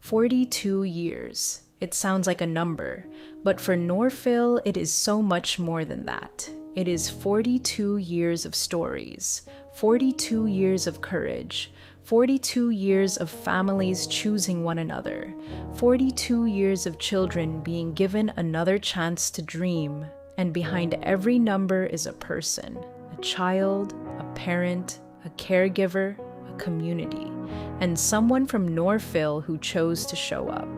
42 years. It sounds like a number, but for Norphil, it is so much more than that. It is 42 years of stories, 42 years of courage, 42 years of families choosing one another, 42 years of children being given another chance to dream, and behind every number is a person, a child, a parent, a caregiver, a community, and someone from Norphil who chose to show up.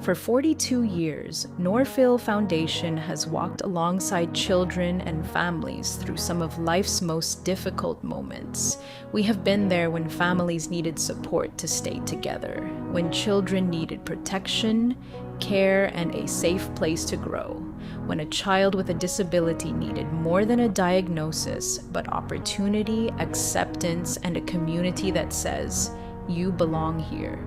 For 42 years, Norphil Foundation has walked alongside children and families through some of life's most difficult moments. We have been there when families needed support to stay together, when children needed protection, care, and a safe place to grow, when a child with a disability needed more than a diagnosis, but opportunity, acceptance, and a community that says, "You belong here."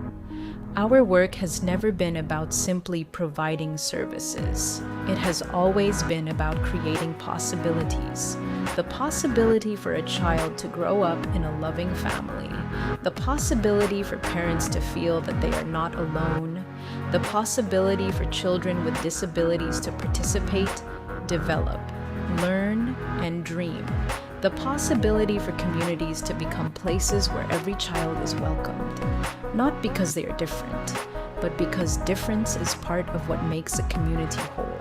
Our work has never been about simply providing services. It has always been about creating possibilities. The possibility for a child to grow up in a loving family. The possibility for parents to feel that they are not alone. The possibility for children with disabilities to participate, develop, learn, and dream. The possibility for communities to become places where every child is welcomed, not because they are different, but because difference is part of what makes a community whole.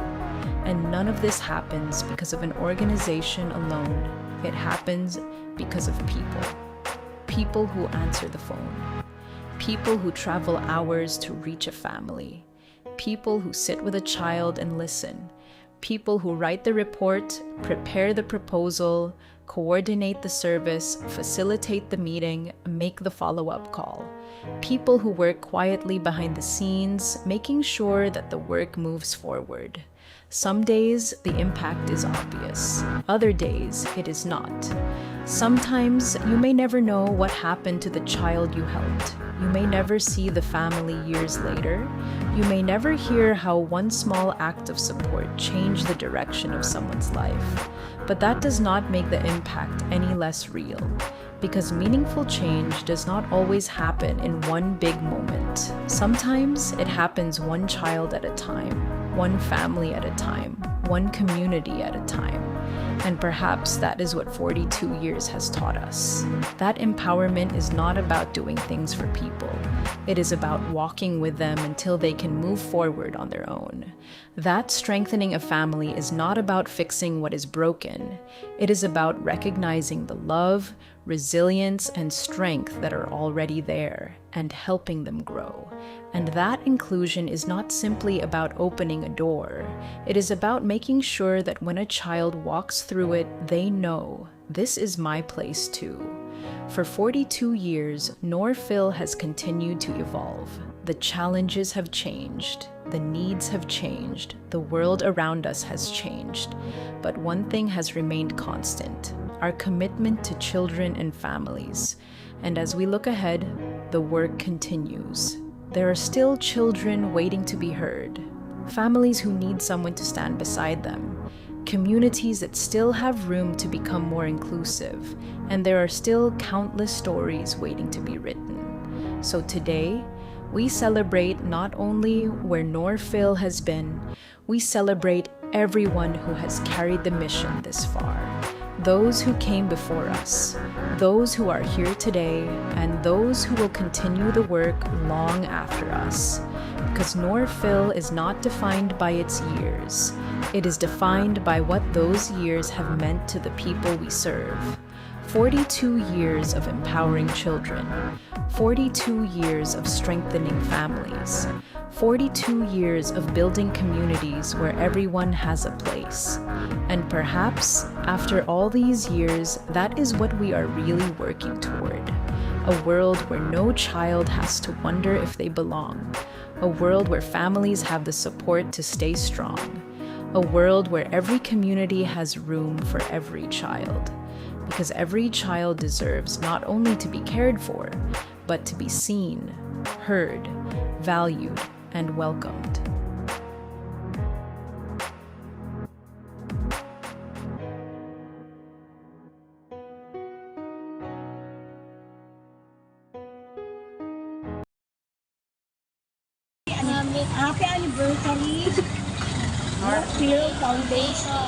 And none of this happens because of an organization alone. It happens because of people. People who answer the phone. People who travel hours to reach a family. People who sit with a child and listen. People who write the report, prepare the proposal, coordinate the service, facilitate the meeting, make the follow-up call. People who work quietly behind the scenes, making sure that the work moves forward. Some days, the impact is obvious. Other days, it is not. Sometimes, you may never know what happened to the child you helped. You may never see the family years later. You may never hear how one small act of support changed the direction of someone's life. But that does not make the impact any less real, because meaningful change does not always happen in one big moment. Sometimes it happens one child at a time, one family at a time, one community at a time. And perhaps that is what 42 years has taught us. That empowerment is not about doing things for people. It is about walking with them until they can move forward on their own. That strengthening a family is not about fixing what is broken. It is about recognizing the love, resilience, and strength that are already there and helping them grow. And that inclusion is not simply about opening a door. It is about making sure that when a child walks through it, they know, this is my place too. For 42 years, Norphil has continued to evolve. The challenges have changed, the needs have changed, the world around us has changed. But one thing has remained constant: our commitment to children and families. And as we look ahead, the work continues. There are still children waiting to be heard, families who need someone to stand beside them, communities that still have room to become more inclusive, and there are still countless stories waiting to be written. So today, we celebrate not only where Norphil has been, we celebrate everyone who has carried the mission this far. Those who came before us, those who are here today, and those who will continue the work long after us. Because Norphil is not defined by its years. It is defined by what those years have meant to the people we serve. 42 years of empowering children, 42 years of strengthening families, 42 years of building communities where everyone has a place. And perhaps, after all these years, that is what we are really working toward. A world where no child has to wonder if they belong. A world where families have the support to stay strong. A world where every community has room for every child. Because every child deserves not only to be cared for, but to be seen, heard, valued, and welcomed. Happy anniversary, Northfield Foundation.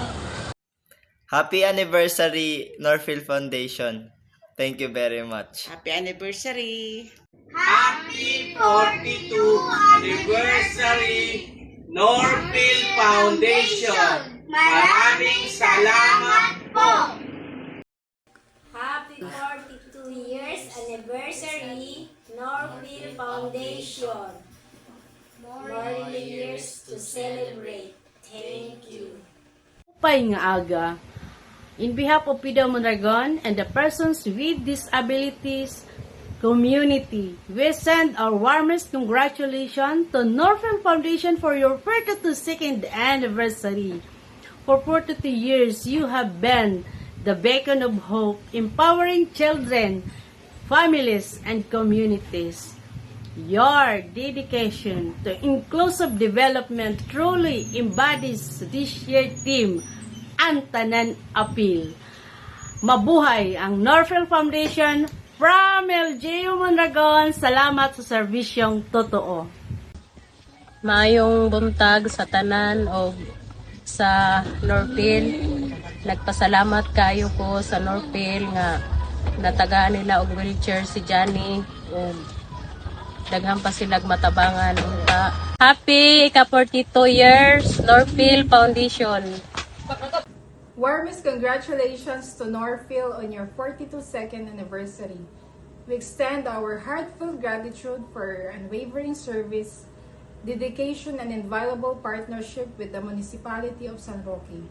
Happy anniversary, Northfield Foundation. Thank you very much. Happy anniversary! Happy 42 Anniversary Northfield Foundation! Maraming salamat po! Happy 42 years anniversary, Northfield Foundation. More years to celebrate. Thank you. Pay nga aga. In behalf of PIDA Mondragon and the persons with disabilities community, we send our warmest congratulations to Northfield Foundation for your 42nd anniversary. For 42 years, you have been the beacon of hope, empowering children, families, and communities. Your dedication to inclusive development truly embodies this year's theme, ang Tanan Appeal. Mabuhay ang Northfield Foundation from LGU Mondragon. Salamat sa serbisyong totoo. Maayong buntag sa tanan o sa Northfield. Nagpasalamat kayo ko sa Northfield nga natagaan nila og wheelchair si Johnny o daghan pa silag matabangan unta. Happy ika 42 years Northfield Foundation. Warmest congratulations to Northfield on your 42nd anniversary. We extend our heartfelt gratitude for your unwavering service, dedication, and invaluable partnership with the municipality of San Roque.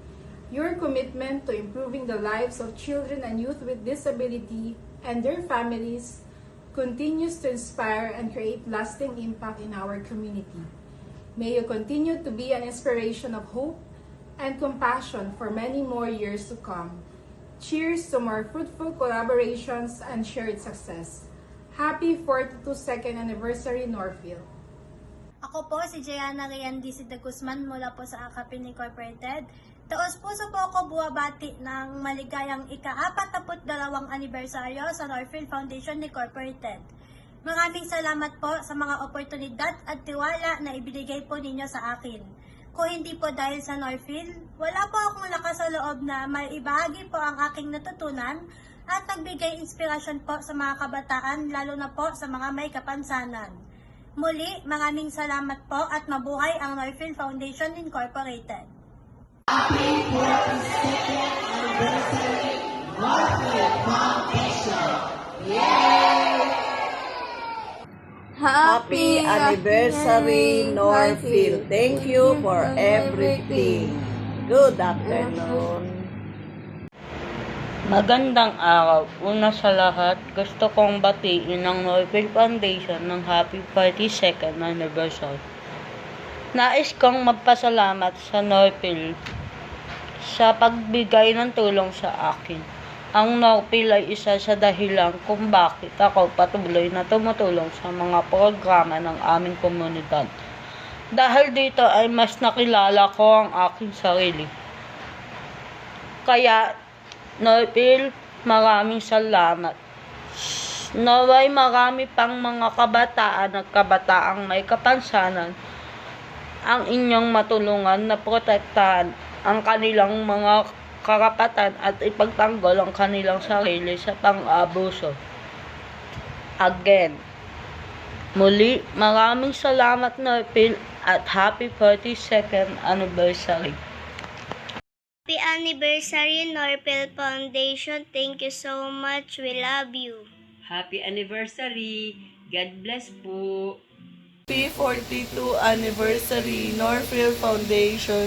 Your commitment to improving the lives of children and youth with disability and their families continues to inspire and create lasting impact in our community. May you continue to be an inspiration of hope and compassion for many more years to come. Cheers to more fruitful collaborations and shared success. Happy 42nd anniversary, Northfield. Ako po si Jayana Riandisi de Guzman mula po sa Akapin Incorporated. Taos puso po ako buwabati ng maligayang ika-42 anibersaryo sa Northfield Foundation Incorporated. Maraming salamat po sa mga oportunidad at tiwala na ibinigay po ninyo sa akin. Kung hindi po dahil sa Northfield, wala po akong lakas sa loob na maibahagi po ang aking natutunan at nagbigay inspirasyon po sa mga kabataan, lalo na po sa mga may kapansanan. Muli, maraming salamat po at mabuhay ang Northfield Foundation Incorporated. Happy anniversary, Northfield. Thank you for everything. Good afternoon. Magandang araw. Una sa lahat, gusto kong batiin ng Northfield Foundation ng happy 42nd anniversary. Nais kong magpasalamat sa Northfield sa pagbigay ng tulong sa akin. Ang Northfield ay isa sa dahilan kung bakit ako patuloy na tumutulong sa mga programa ng aming komunidad. Dahil dito ay mas nakilala ko ang aking sarili. Kaya, Northfield, maraming salamat. Naway marami pang mga kabataan at kabataang may kapansanan ang inyong matulungan na protektahan ang kanilang mga karapatan at ipagtanggol ang kanilang sarili sa pang-abuso. Again, muli, maraming salamat Northfield at happy 42nd anniversary. Happy anniversary, Northfield Foundation. Thank you so much. We love you. Happy anniversary. God bless po. Happy 42 anniversary, Northfield Foundation.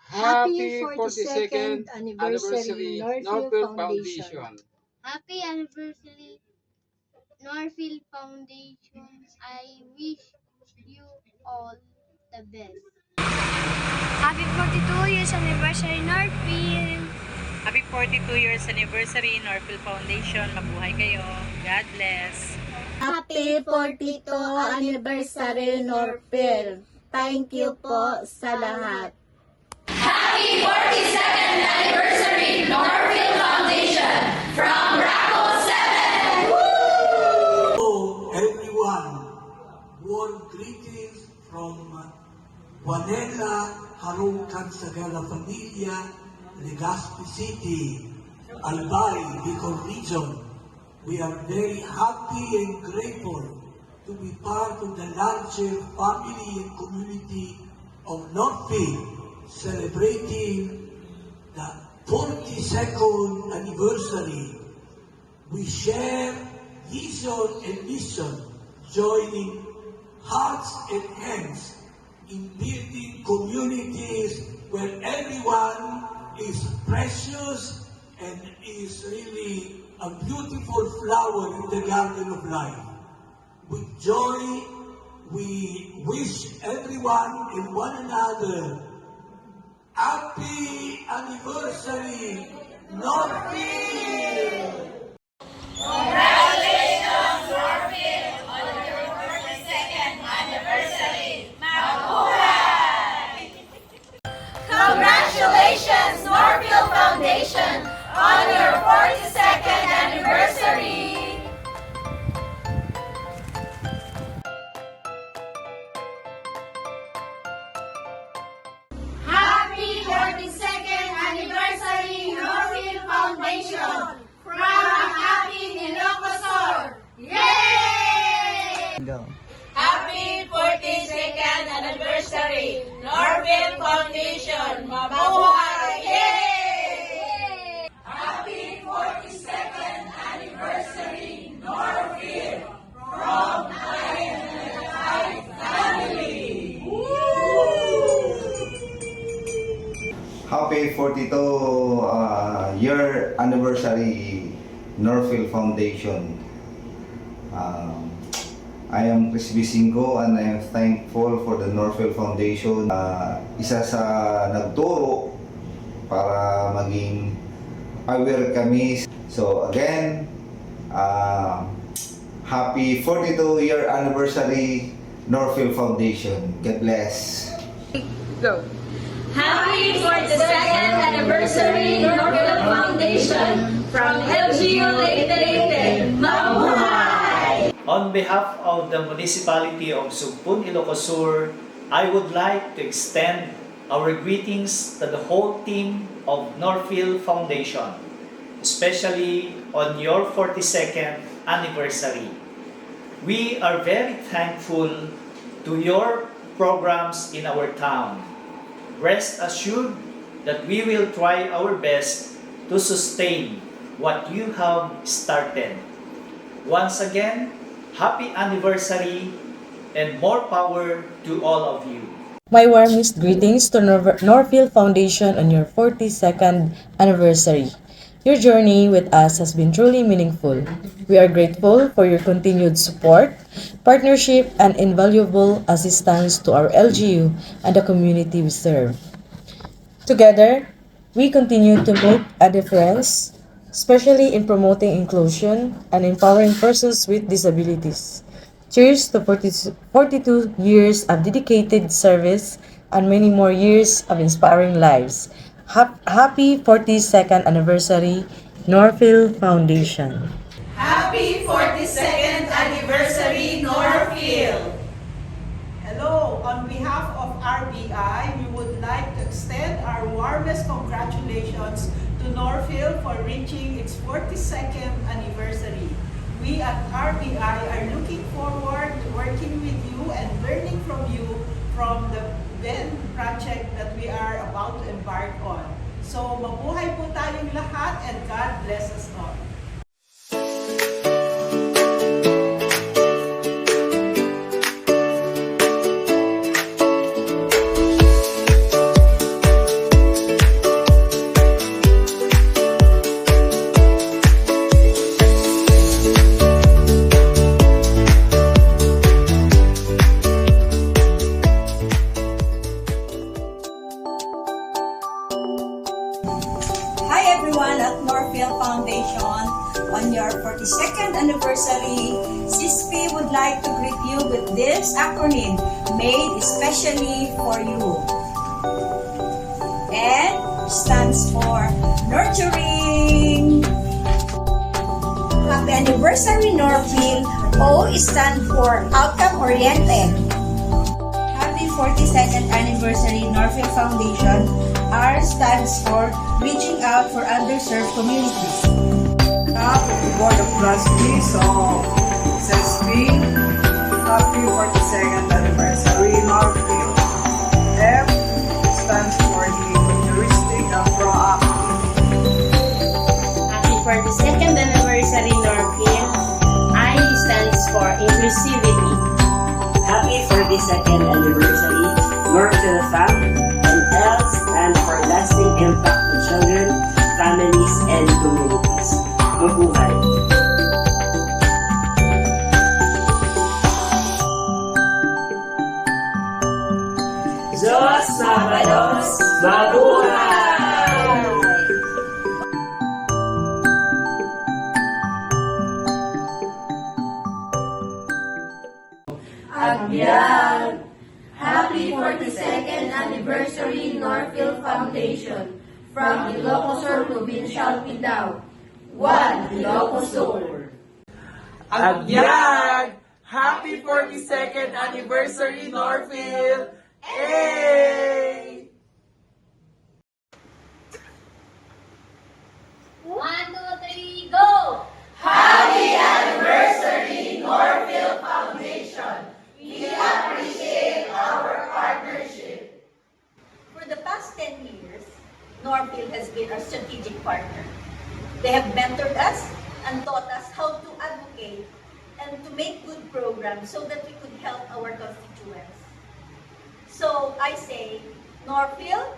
Happy 42nd anniversary, Northfield Foundation. Happy anniversary, Northfield Foundation. I wish you all the best. Happy 42 years anniversary, Northfield. Happy 42 years anniversary, Northfield Foundation. Mabuhay kayo. God bless. Happy 42 anniversary, Northfield. Thank you po sa lahat. Happy 42nd anniversary, Northfield Foundation from Raco 7! Hello everyone, warm greetings from Juanela Harungkan Sagala Familia, Legazpi City, Albay, Bicol Region. We are very happy and grateful to be part of the larger family and community of Northfield, celebrating the 42nd anniversary. We share vision and mission, joining hearts and hands in building communities where everyone is precious and is really a beautiful flower in the garden of life. With joy, we wish everyone and one another happy anniversary, Northfield! Congratulations, Northfield, on your 42nd anniversary. Mabuhay! Congratulations, Northfield Foundation, on your 42nd anniversary. Happy 42nd anniversary, Northfield Foundation, from a happy Ilocosur. Yay! Happy 42nd anniversary, Northfield Foundation. Mabuhay! Yay! Happy 42nd anniversary, Northfield, from I family. Happy 42 year anniversary, Northfield Foundation. I am Chris Bisingo and I am thankful for the Northfield Foundation. Isa sa nagturo para maging aware kami. So again, happy 42-year anniversary, Northfield Foundation. God bless. Go. Happy 42nd anniversary, Northfield Foundation, from LGU Leyte. Mabuhay! On behalf of the municipality of Sugpun, Ilocosur, I would like to extend our greetings to the whole team of Northfield Foundation, especially on your 42nd anniversary. We are very thankful to your programs in our town. Rest assured that we will try our best to sustain what you have started. Once again, happy anniversary and more power to all of you. My warmest greetings to Northfield Foundation on your 42nd anniversary. Your journey with us has been truly meaningful. We are grateful for your continued support, partnership, and invaluable assistance to our LGU and the community we serve. Together, we continue to make a difference, especially in promoting inclusion and empowering persons with disabilities. Cheers to 42 years of dedicated service and many more years of inspiring lives. Happy 42nd anniversary, Northfield Foundation. Happy 42nd anniversary, Northfield! Hello, on behalf of RBI, we would like to extend our warmest congratulations to Northfield for reaching its 42nd anniversary. We at RBI are looking forward to working with you and learning from you from the BEN project that we are about to embark on. So, mabuhay po tayong lahat and God bless us all. Hi everyone at Northfield Foundation. On your 42nd anniversary, CISP would like to greet you with this acronym made especially for you. N stands for nurturing. Happy anniversary Northfield. O stands for outcome oriented. 42nd Anniversary Norfield Foundation. R stands for Reaching Out for Underserved Communities. Top of the Board of Trustees of SESP, happy 42nd Anniversary Norfield. F stands for the futuristic and proactive. Happy 42nd Anniversary Norfield. I stands for inclusivity. Happy 42nd Anniversary Norfield Fam, and L stands for lasting impact on children, families, and communities. Mabuhay! Diyos Mabalos, mabuhay! Agyan! Happy 42nd Anniversary Norfield Foundation from Ilocos Sur Provincial, Mindanao. 1. Ilocos Sur. Agyan! Happy 42nd Anniversary Norfield! Hey! 1, 2, 3, go! Happy Anniversary Norfield Foundation! We appreciate our partnership. For the past 10 years, Norfield has been our strategic partner. They have mentored us and taught us how to advocate and to make good programs so that we could help our constituents. So I say, Norfield,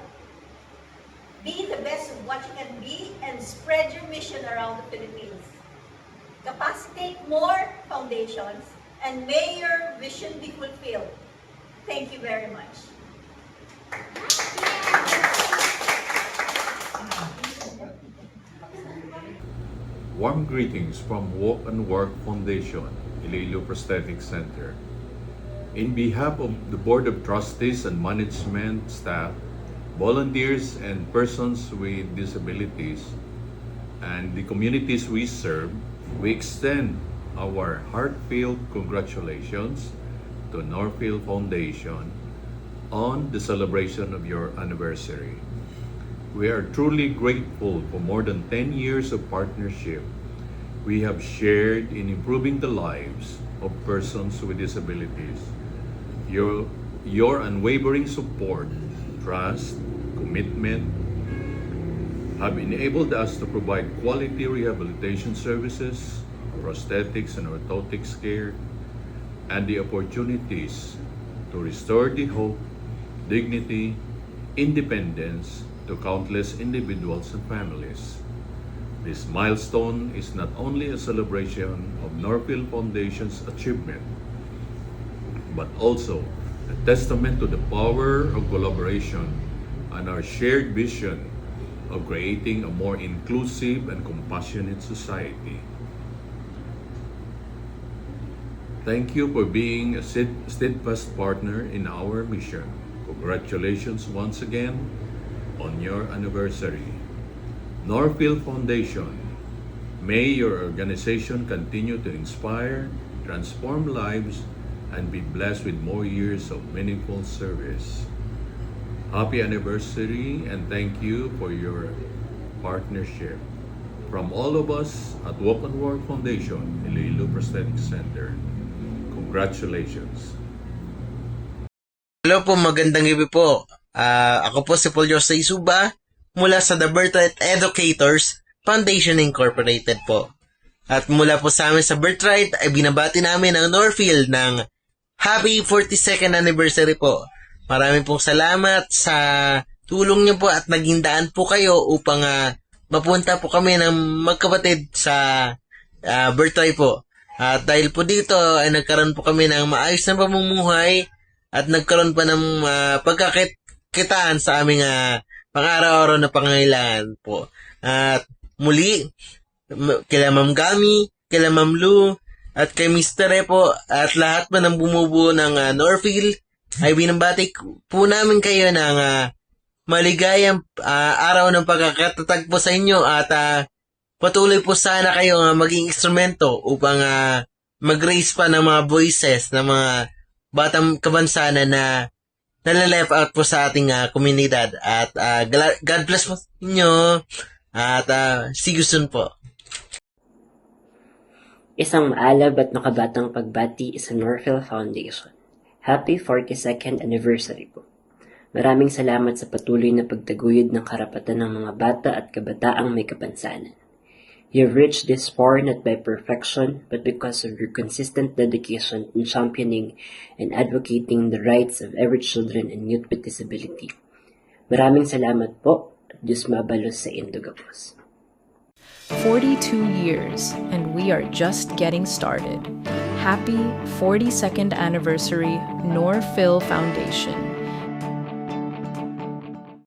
be the best of what you can be and spread your mission around the Philippines. Capacitate more foundations and may your vision be fulfilled. Thank you very much. Warm greetings from Walk and Work Foundation, Iloilo Prosthetic Center. In behalf of the Board of Trustees and management staff, volunteers and persons with disabilities, and the communities we serve, we extend our heartfelt congratulations to Norfield Foundation on the celebration of your anniversary. We are truly grateful for more than 10 years of partnership we have shared in improving the lives of persons with disabilities. Your unwavering support, trust, commitment have enabled us to provide quality rehabilitation services, prosthetics and orthotics care, and the opportunities to restore the hope, dignity, independence to countless individuals and families. This milestone is not only a celebration of Norfield Foundation's achievement, but also a testament to the power of collaboration and our shared vision of creating a more inclusive and compassionate society. Thank you for being a steadfast partner in our mission. Congratulations once again on your anniversary. Norfield Foundation, may your organization continue to inspire, transform lives, and be blessed with more years of meaningful service. Happy anniversary and thank you for your partnership. From all of us at Walk and Work Foundation, Iloilo Prosthetic Center, congratulations. Hello po, magandang gabi po. Ako po si Paul Jose Isuba mula sa The Birthright Educators Foundation Incorporated po. At mula po sa amin sa Birthright ay binabati namin ang Norfield ng Happy 42nd Anniversary po. Maraming pong salamat sa tulong niyo po at naging daan po kayo upang mapunta po kami ng magkapatid sa Birthright po. At dahil po dito ay nagkaroon po kami ng maayos na pamumuhay at nagkaroon pa ng pagkakitaan sa aming pang-araw-araw na pangangailangan po. At muli, kila Ma'am Gami, kila Ma'am Lu, at kay Mr. po, at lahat pa ng bumubuo ng Norfield, ay binabati po namin kayo ng maligayang araw ng pagkakatatag po sa inyo at patuloy po sana kayo maging instrumento upang mag-raise pa ng mga voices ng mga batang kabansanan na nalileft out po sa ating komunidad. At God bless po inyo. At see you soon po. Isang maalab at makabatang pagbati sa Northfield Foundation. Happy 42nd anniversary po. Maraming salamat sa patuloy na pagtaguyod ng karapatan ng mga bata at kabataang may kapansanan. You've reached this far not by perfection, but because of your consistent dedication in championing and advocating the rights of every children and youth with disability. Maraming salamat po at Diyos mabalos sa Indogapos. 42 years, and we are just getting started. Happy 42nd anniversary, Norphil Foundation.